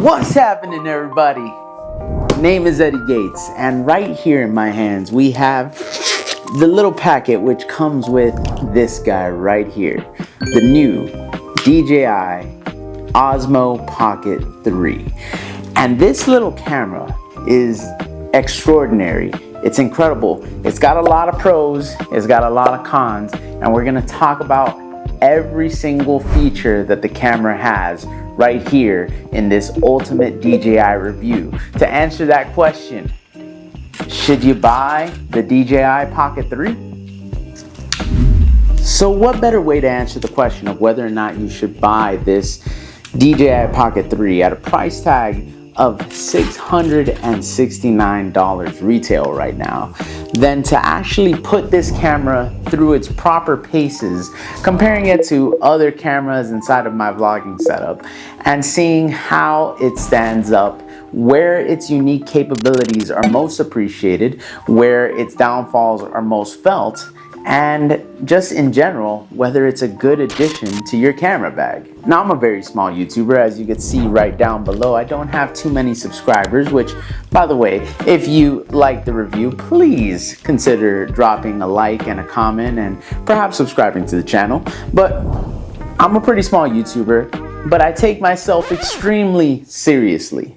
What's happening, everybody? Name is Eddie Gates, and right here in my hands we have the little packet which comes with this guy right here, the new DJI Osmo Pocket 3. And this little camera is extraordinary. It's incredible. It's got a lot of pros, it's got a lot of cons, and we're gonna talk about every single feature that the camera has right here in this ultimate DJI review. To answer that question, should you buy the DJI Pocket 3? So what better way to answer the question of whether or not you should buy this DJI Pocket 3 at a price tag of $669 retail right now, than to actually put this camera through its proper paces, comparing it to other cameras inside of my vlogging setup and seeing how it stands up, where its unique capabilities are most appreciated, where its downfalls are most felt, and just in general, whether it's a good addition to your camera bag. Now, I'm a very small YouTuber, as you can see right down below. I don't have too many subscribers, which, by the way, if you like the review, please consider dropping a like and a comment and perhaps subscribing to the channel. But I'm a pretty small YouTuber, but I take myself extremely seriously.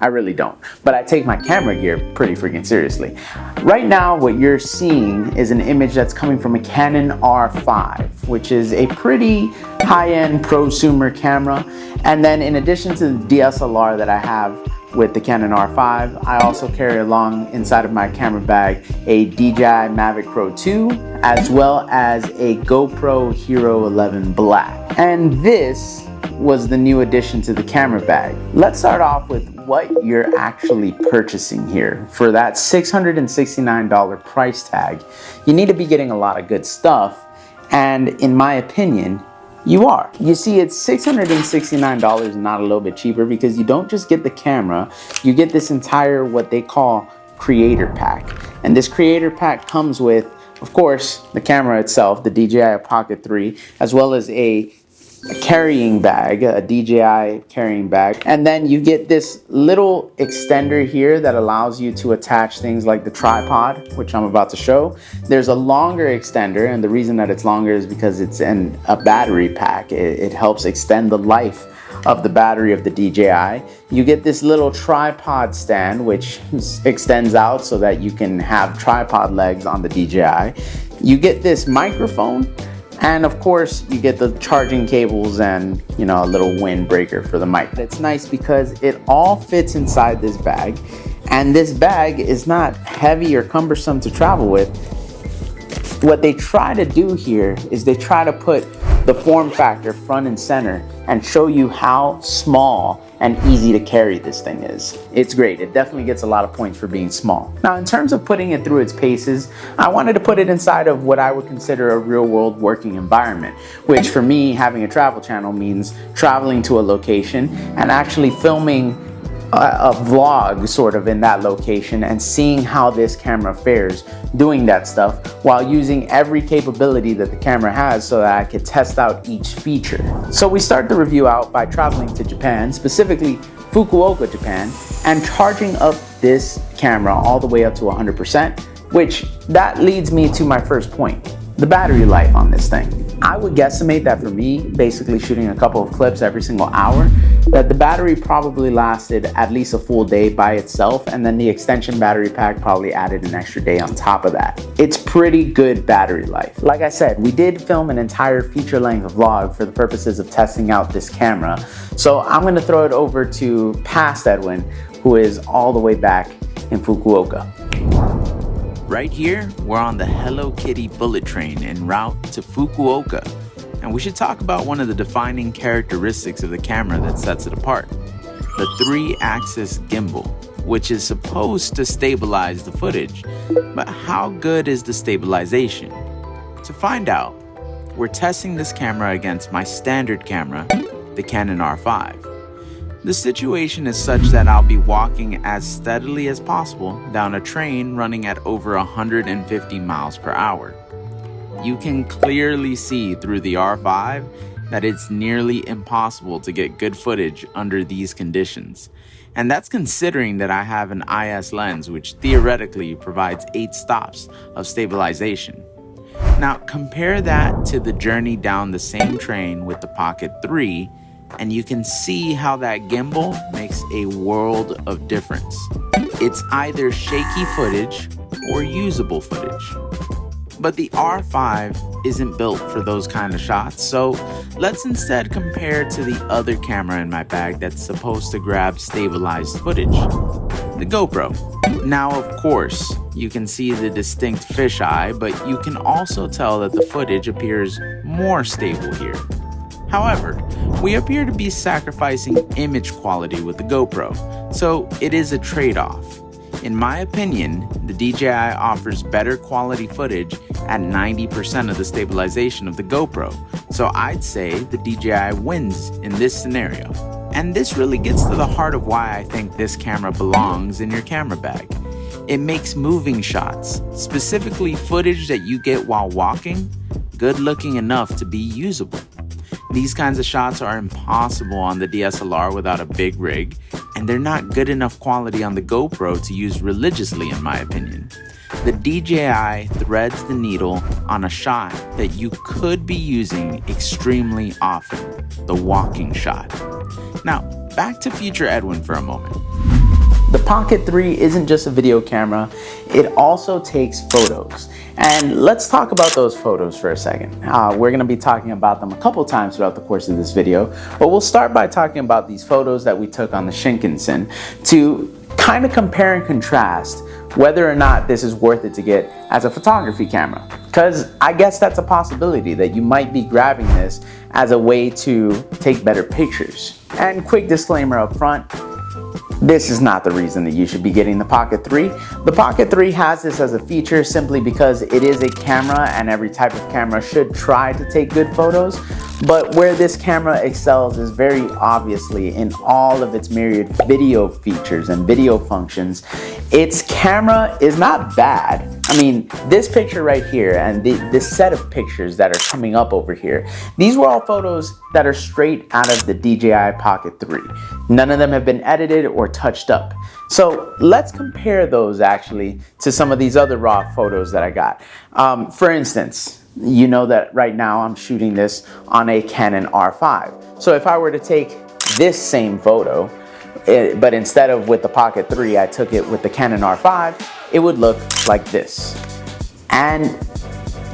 I really don't, but I take my camera gear pretty freaking seriously. Right now, what you're seeing is an image that's coming from a Canon R5, which is a pretty high-end prosumer camera. And then in addition to the DSLR that I have with the Canon R5, I also carry along inside of my camera bag a DJI Mavic Pro 2, as well as a GoPro Hero 11 Black. And this was the new addition to the camera bag. Let's start off with what you're actually purchasing here. For that $669 price tag, you need to be getting a lot of good stuff, and in my opinion, you are. You see, it's $669 and not a little bit cheaper because you don't just get the camera, you get this entire what they call creator pack. And this creator pack comes with, of course, the camera itself, the DJI Pocket 3, as well as a carrying bag, a DJI carrying bag. And then you get this little extender here that allows you to attach things like the tripod, which I'm about to show. There's a longer extender, and the reason that it's longer is because it's in a battery pack. It helps extend the life of the battery of the DJI. You get this little tripod stand, which extends out so that you can have tripod legs on the DJI. You get this microphone, and of course, you get the charging cables and, you know, a little windbreaker for the mic. It's nice because it all fits inside this bag, and this bag is not heavy or cumbersome to travel with. What they try to do here is they try to put the form factor front and center and show you how small and easy to carry this thing is. It's great. It definitely gets a lot of points for being small. Now, in terms of putting it through its paces, I wanted to put it inside of what I would consider a real world working environment, which for me, having a travel channel means traveling to a location and actually filming a vlog sort of in that location and seeing how this camera fares doing that stuff while using every capability that the camera has so that I could test out each feature. So we start the review out by traveling to Japan, specifically Fukuoka, Japan, and charging up this camera all the way up to 100%, which that leads me to my first point, the battery life on this thing. I would guesstimate that for me, basically shooting a couple of clips every single hour, that the battery probably lasted at least a full day by itself, and then the extension battery pack probably added an extra day on top of that. It's pretty good battery life. Like I said, we did film an entire feature-length vlog for the purposes of testing out this camera, so I'm gonna throw it over to Past Edwin, who is all the way back in Fukuoka. Right here, we're on the Hello Kitty bullet train en route to Fukuoka, and we should talk about one of the defining characteristics of the camera that sets it apart, the 3-axis gimbal, which is supposed to stabilize the footage. But how good is the stabilization? To find out, we're testing this camera against my standard camera, the Canon R5. The situation is such that I'll be walking as steadily as possible down a train running at over 150 miles per hour. You can clearly see through the R5 that it's nearly impossible to get good footage under these conditions. And that's considering that I have an IS lens, which theoretically provides 8 stops of stabilization. Now compare that to the journey down the same train with the Pocket 3, and you can see how that gimbal makes a world of difference. It's either shaky footage or usable footage. But the R5 isn't built for those kind of shots, so let's instead compare to the other camera in my bag that's supposed to grab stabilized footage, the GoPro. Now, of course, you can see the distinct fisheye, but you can also tell that the footage appears more stable here. However, we appear to be sacrificing image quality with the GoPro, so it is a trade-off. In my opinion, the DJI offers better quality footage at 90% of the stabilization of the GoPro, so I'd say the DJI wins in this scenario. And this really gets to the heart of why I think this camera belongs in your camera bag. It makes moving shots, specifically footage that you get while walking, good looking enough to be usable. These kinds of shots are impossible on the DSLR without a big rig, and they're not good enough quality on the GoPro to use religiously in my opinion. The DJI threads the needle on a shot that you could be using extremely often, the walking shot. Now, back to future Edwin for a moment. The Pocket 3 isn't just a video camera, it also takes photos. And let's talk about those photos for a second. We're going to be talking about them a couple times throughout the course of this video, but we'll start by talking about these photos that we took on the Shinkansen to kind of compare and contrast whether or not this is worth it to get as a photography camera. Because I guess that's a possibility that you might be grabbing this as a way to take better pictures. And quick disclaimer up front, this is not the reason that you should be getting the Pocket 3. The Pocket 3 has this as a feature simply because it is a camera and every type of camera should try to take good photos. But where this camera excels is very obviously in all of its myriad video features and video functions. Its camera is not bad. I mean, this picture right here and this set of pictures that are coming up over here, these were all photos that are straight out of the DJI Pocket 3. None of them have been edited or touched up. So let's compare those actually to some of these other raw photos that I got. For instance, you know that right now I'm shooting this on a Canon R5. So if I were to take this same photo, but instead of with the Pocket 3, I took it with the Canon R5, it would look like this. And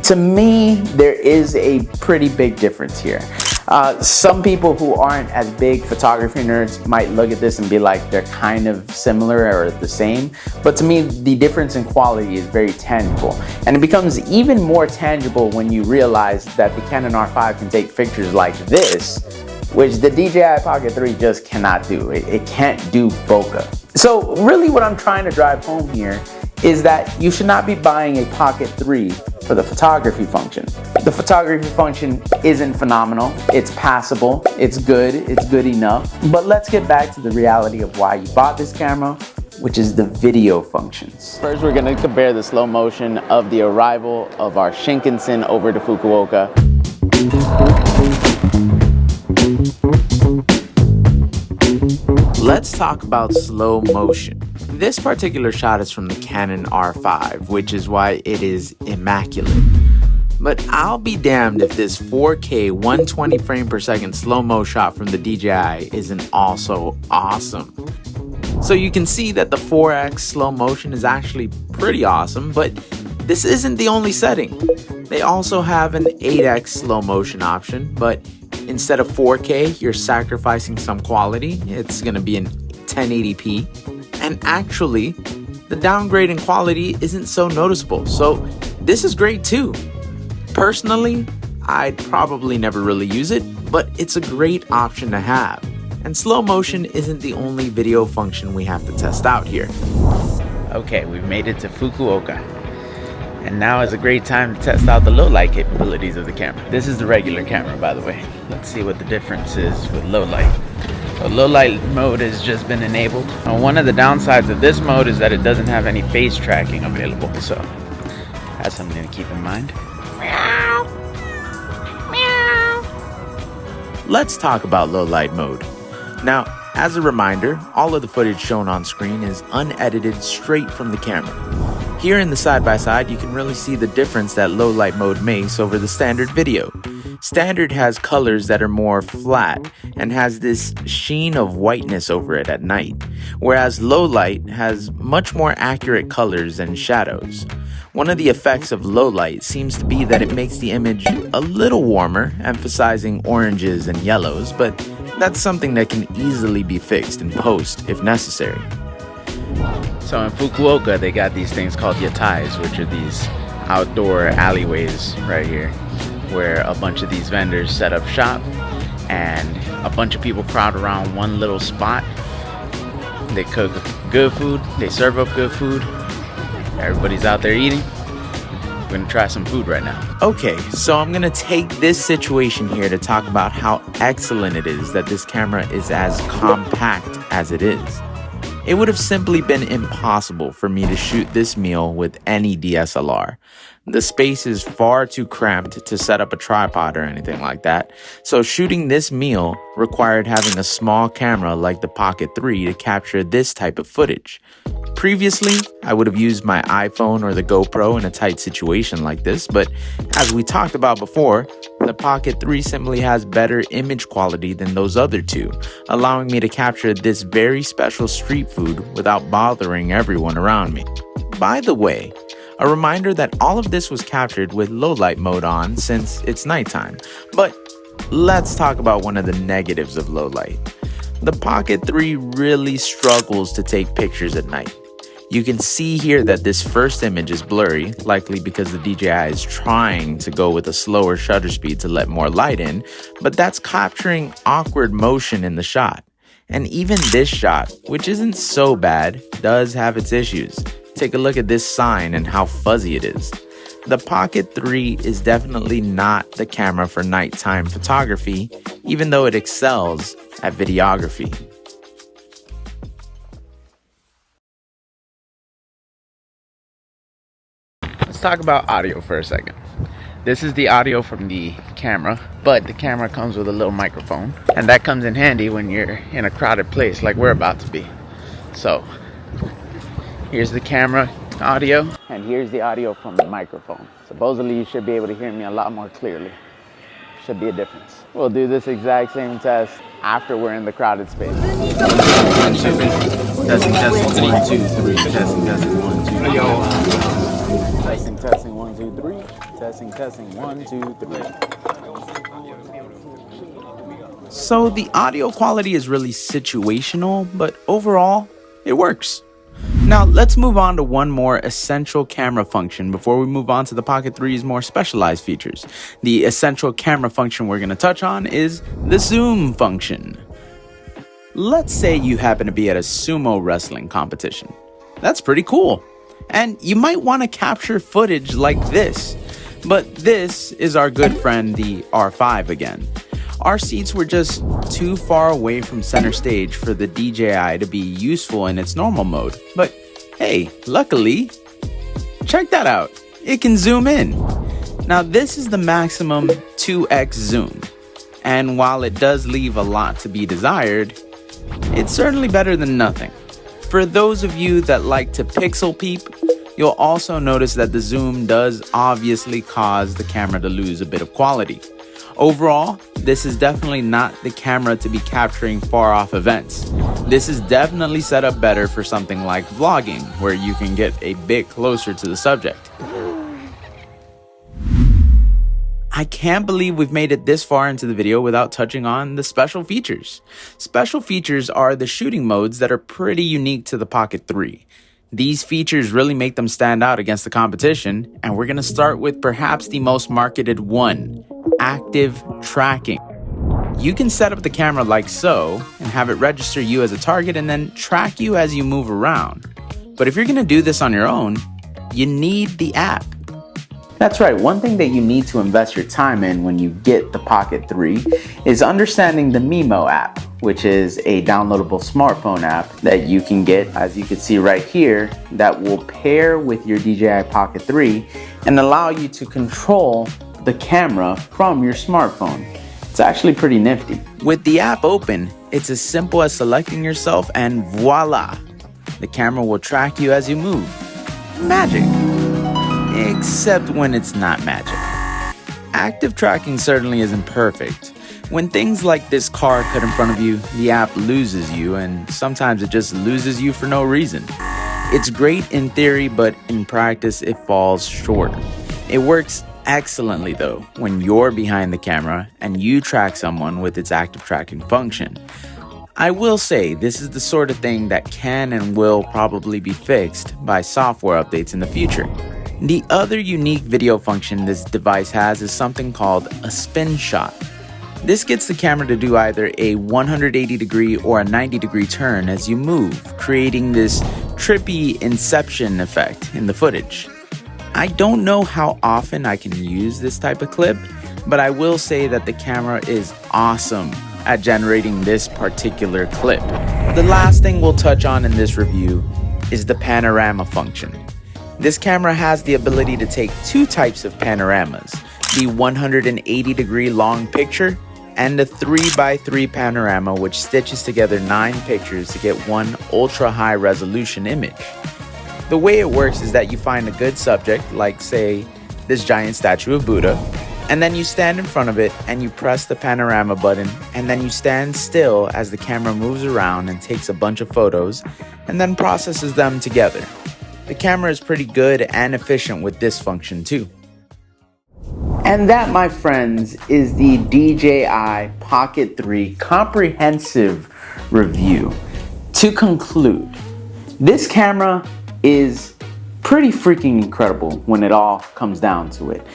to me, there is a pretty big difference here. Some people who aren't as big photography nerds might look at this and be like they're kind of similar or the same, but to me the difference in quality is very tangible, and it becomes even more tangible when you realize that the Canon R5 can take pictures like this, which the DJI Pocket 3 just cannot do. It can't do bokeh. So really what I'm trying to drive home here is that you should not be buying a Pocket 3 for the photography function. The photography function isn't phenomenal, it's passable, it's good enough. But let's get back to the reality of why you bought this camera, which is the video functions. First, we're gonna compare the slow motion of the arrival of our Shinkansen over to Fukuoka. Let's talk about slow motion. This particular shot is from the Canon R5, which is why it is immaculate. But I'll be damned if this 4K 120 frame per second slow-mo shot from the DJI isn't also awesome. So you can see that the 4x slow motion is actually pretty awesome, but this isn't the only setting. They also have an 8x slow motion option, but instead of 4K, you're sacrificing some quality. It's gonna be in 1080p. And actually, the downgrade in quality isn't so noticeable. So this is great too. Personally, I'd probably never really use it, but it's a great option to have. And slow motion isn't the only video function we have to test out here. Okay, we've made it to Fukuoka. And now is a great time to test out the low light capabilities of the camera. This is the regular camera, by the way. Let's see what the difference is with low light. So low light mode has just been enabled. Now, one of the downsides of this mode is that it doesn't have any face tracking available, so that's something to keep in mind. let's talk about low light mode. Now, as a reminder, all of the footage shown on screen is unedited straight from the camera. Here in the side-by-side, you can really see the difference that low light mode makes over the standard video. Standard has colors that are more flat and has this sheen of whiteness over it at night, whereas low light has much more accurate colors and shadows. One of the effects of low light seems to be that it makes the image a little warmer, emphasizing oranges and yellows, but that's something that can easily be fixed in post if necessary. So in Fukuoka, they got these things called yatais, which are these outdoor alleyways right here, where a bunch of these vendors set up shop and a bunch of people crowd around one little spot. They cook good food, they serve up good food. Everybody's out there eating. We're gonna try some food right now. Okay, so I'm gonna take this situation here to talk about how excellent it is that this camera is as compact as it is. It would have simply been impossible for me to shoot this meal with any DSLR. The space is far too cramped to set up a tripod or anything like that, so shooting this meal required having a small camera like the Pocket 3 to capture this type of footage. Previously, I would have used my iPhone or the GoPro in a tight situation like this, but as we talked about before, the Pocket 3 simply has better image quality than those other two, allowing me to capture this very special street food without bothering everyone around me. By the way, a reminder that all of this was captured with low light mode on since it's nighttime. But let's talk about one of the negatives of low light. The Pocket 3 really struggles to take pictures at night. You can see here that this first image is blurry, likely because the DJI is trying to go with a slower shutter speed to let more light in, but that's capturing awkward motion in the shot. And even this shot, which isn't so bad, does have its issues. Take a look at this sign and how fuzzy it is. The Pocket 3 is definitely not the camera for nighttime photography, even though it excels at videography. Let's talk about audio for a second. This is the audio from the camera, but the camera comes with a little microphone, and that comes in handy when you're in a crowded place like we're about to be. So here's the camera audio, and here's the audio from the microphone. Supposedly you should be able to hear me a lot more clearly. Should be a difference. We'll do this exact same test after we're in the crowded space. Testing, 1, 2, 3. Testing, 1, 2, 3. Testing, 1, 2, 3. Testing, 1, 2, 3. So the audio quality is really situational, but overall, it works. Now let's move on to one more essential camera function before we move on to the Pocket 3's more specialized features. The essential camera function we're going to touch on is the zoom function. Let's say you happen to be at a sumo wrestling competition. That's pretty cool. And you might want to capture footage like this. But this is our good friend, the R5 again. Our seats were just too far away from center stage for the DJI to be useful in its normal mode. But hey, luckily, check that out. It can zoom in. Now this is the maximum 2x zoom. And while it does leave a lot to be desired, it's certainly better than nothing. For those of you that like to pixel peep, you'll also notice that the zoom does obviously cause the camera to lose a bit of quality. Overall, this is definitely not the camera to be capturing far off events. This is definitely set up better for something like vlogging, where you can get a bit closer to the subject. I can't believe we've made it this far into the video without touching on the special features. Special features are the shooting modes that are pretty unique to the Pocket 3. These features really make them stand out against the competition, and we're going to start with perhaps the most marketed one, active tracking. You can set up the camera like so and have it register you as a target and then track you as you move around. But if you're going to do this on your own, you need the app. That's right, one thing that you need to invest your time in when you get the Pocket 3 is understanding the Mimo app, which is a downloadable smartphone app that you can get, as you can see right here, that will pair with your DJI Pocket 3 and allow you to control the camera from your smartphone. It's actually pretty nifty. With the app open, it's as simple as selecting yourself and voila! The camera will track you as you move. Magic. Except when it's not magic. Active tracking certainly isn't perfect. When things like this car cut in front of you, the app loses you, and sometimes it just loses you for no reason. It's great in theory, but in practice it falls short. It works excellently though when you're behind the camera and you track someone with its active tracking function. I will say this is the sort of thing that can and will probably be fixed by software updates in the future. The other unique video function this device has is something called a spin shot. This gets the camera to do either a 180-degree or a 90-degree turn as you move, creating this trippy inception effect in the footage. I don't know how often I can use this type of clip, but I will say that the camera is awesome at generating this particular clip. The last thing we'll touch on in this review is the panorama function. This camera has the ability to take two types of panoramas, the 180-degree long picture and the 3x3 panorama, which stitches together 9 pictures to get one ultra high resolution image. The way it works is that you find a good subject, like say this giant statue of Buddha, and then you stand in front of it and you press the panorama button, and then you stand still as the camera moves around and takes a bunch of photos and then processes them together. The camera is pretty good and efficient with this function too. And that, my friends, is the DJI Pocket 3 comprehensive review. To conclude, this camera is pretty freaking incredible when it all comes down to it.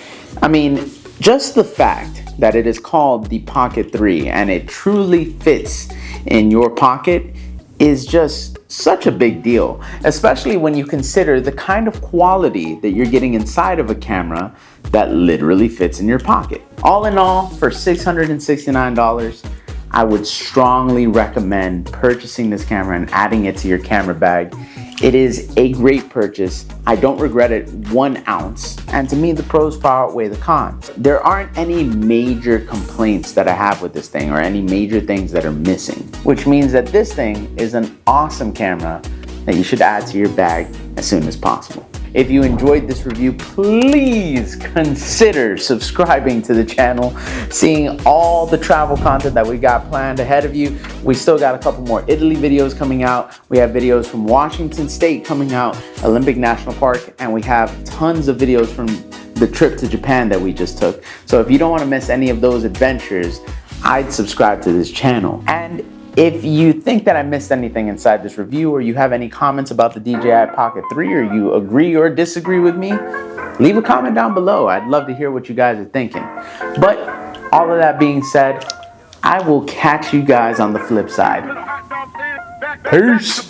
I mean, just the fact that it is called the Pocket 3 and it truly fits in your pocket is just such a big deal, especially when you consider the kind of quality that you're getting inside of a camera that literally fits in your pocket. All in all, for $669, I would strongly recommend purchasing this camera and adding it to your camera bag. It is a great purchase. I don't regret it 1 ounce. And to me, the pros far outweigh the cons. There aren't any major complaints that I have with this thing or any major things that are missing, which means that this thing is an awesome camera that you should add to your bag as soon as possible. If you enjoyed this review, please consider subscribing to the channel, seeing all the travel content that we got planned ahead of you. We still got a couple more Italy videos coming out. We have videos from Washington State coming out, Olympic National Park, and we have tons of videos from the trip to Japan that we just took. So if you don't want to miss any of those adventures, I'd subscribe to this channel. And if you think that I missed anything inside this review, or you have any comments about the DJI Pocket 3, or you agree or disagree with me, leave a comment down below. I'd love to hear what you guys are thinking. But all of that being said, I will catch you guys on the flip side. Peace.